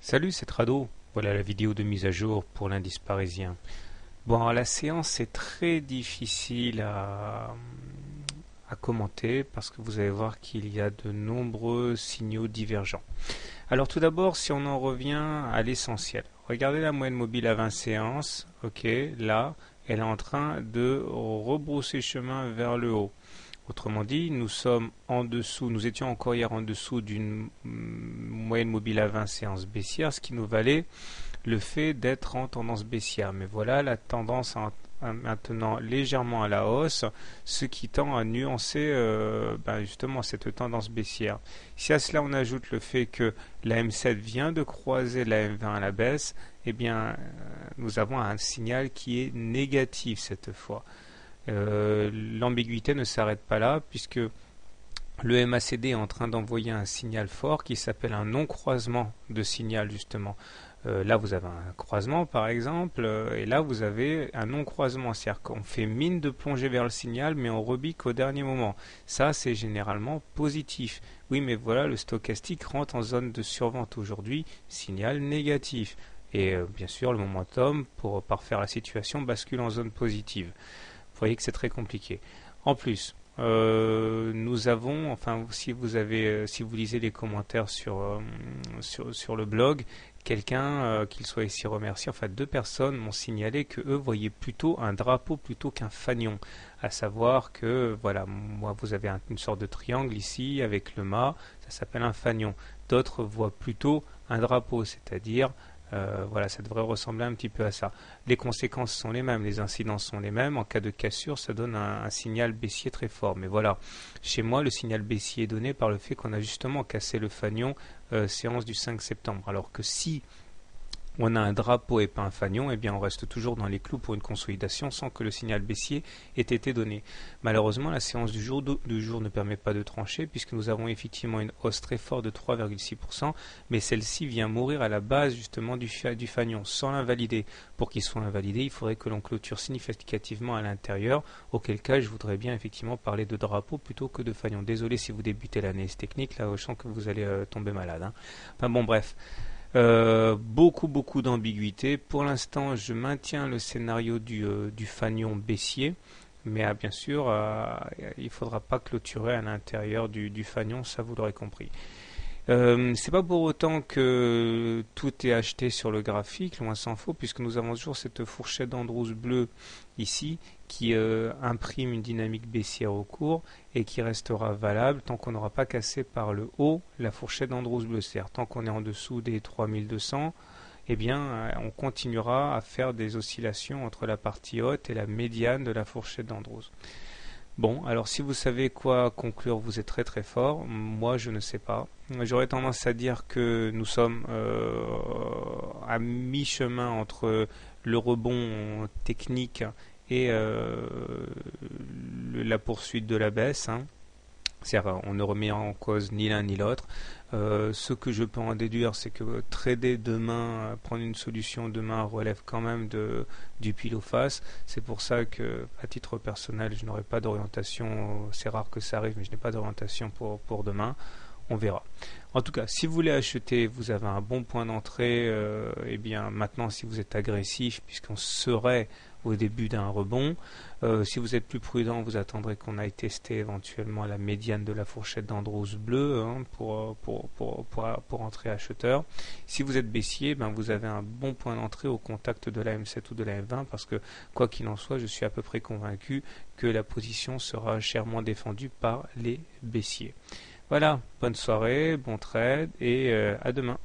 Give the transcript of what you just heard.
Salut, c'est Trado. Voilà la vidéo de mise à jour pour l'indice parisien. Bon, alors, la séance est très difficile à commenter parce que vous allez voir qu'il y a de nombreux signaux divergents. Alors tout d'abord, si on en revient à l'essentiel, regardez la moyenne mobile à 20 séances. Ok, là, elle est en train de rebrousser chemin vers le haut. Autrement dit, nous sommes en dessous, nous étions encore hier en dessous d'une moyenne mobile à 20 séances baissière, ce qui nous valait le fait d'être en tendance baissière. Mais voilà la tendance maintenant légèrement à la hausse, ce qui tend à nuancer justement cette tendance baissière. Si à cela on ajoute le fait que la M7 vient de croiser la M20 à la baisse, eh bien nous avons un signal qui est négatif cette fois. L'ambiguïté ne s'arrête pas là puisque le MACD est en train d'envoyer un signal fort qui s'appelle un non-croisement de signal justement. Là vous avez un croisement par exemple et là vous avez un non-croisement, c'est-à-dire qu'on fait mine de plonger vers le signal mais on rebique au dernier moment. Ça c'est généralement positif. Oui mais voilà, le stochastique rentre en zone de survente aujourd'hui, signal négatif. Et bien sûr le momentum pour parfaire la situation bascule en zone positive. Vous voyez que c'est très compliqué. En plus, nous avons, enfin, si vous lisez les commentaires sur le blog, quelqu'un, qu'il soit ici remercié, enfin 2 personnes m'ont signalé que eux voyaient plutôt un drapeau plutôt qu'un fanion. À savoir que, voilà, moi vous avez une sorte de triangle ici avec le mât, ça s'appelle un fanion. D'autres voient plutôt un drapeau, c'est-à-dire voilà, ça devrait ressembler un petit peu à ça. Les conséquences sont les mêmes, les incidences sont les mêmes. En cas de cassure, ça donne un signal baissier très fort. Mais voilà, chez moi, le signal baissier est donné par le fait qu'on a justement cassé le fanion séance du 5 septembre. Alors que si on a un drapeau et pas un fanion, eh bien on reste toujours dans les clous pour une consolidation sans que le signal baissier ait été donné. Malheureusement, la séance du jour ne permet pas de trancher puisque nous avons effectivement une hausse très forte de 3,6%, mais celle-ci vient mourir à la base justement du fanion sans l'invalider. Pour qu'il soit invalidé, il faudrait que l'on clôture significativement à l'intérieur, auquel cas je voudrais bien effectivement parler de drapeau plutôt que de fanion. Désolé si vous débutez l'analyse technique, là je sens que vous allez tomber malade. Enfin bon, bref. Beaucoup d'ambiguïté. Pour l'instant, je maintiens le scénario du fanion baissier, mais bien sûr, il ne faudra pas clôturer à l'intérieur du fanion, ça vous l'aurez compris. C'est pas pour autant que tout est acheté sur le graphique, loin s'en faut, puisque nous avons toujours cette fourchette d'Andrews bleue ici qui imprime une dynamique baissière au cours et qui restera valable tant qu'on n'aura pas cassé par le haut la fourchette d'Andrews bleue. C'est-à-dire tant qu'on est en dessous des 3200, eh bien on continuera à faire des oscillations entre la partie haute et la médiane de la fourchette d'Andrews. Bon, alors si vous savez quoi conclure, vous êtes très fort. Moi, je ne sais pas. J'aurais tendance à dire que nous sommes à mi-chemin entre le rebond technique et la poursuite de la baisse. C'est-à-dire, on ne remet en cause ni l'un ni l'autre. Ce que je peux en déduire, c'est que trader demain, prendre une solution demain relève quand même du pile ou face. C'est pour ça que, à titre personnel, je n'aurai pas d'orientation. C'est rare que ça arrive, mais je n'ai pas d'orientation pour demain. On verra. En tout cas, si vous voulez acheter, vous avez un bon point d'entrée. Eh bien, maintenant, si vous êtes agressif, puisqu'on serait au début d'un rebond, si vous êtes plus prudent, vous attendrez qu'on aille tester éventuellement la médiane de la fourchette d'Andrews bleue pour entrer acheteur. Si vous êtes baissier, vous avez un bon point d'entrée au contact de la M7 ou de la M20 parce que, quoi qu'il en soit, je suis à peu près convaincu que la position sera chèrement défendue par les baissiers. Voilà, bonne soirée, bon trade et à demain.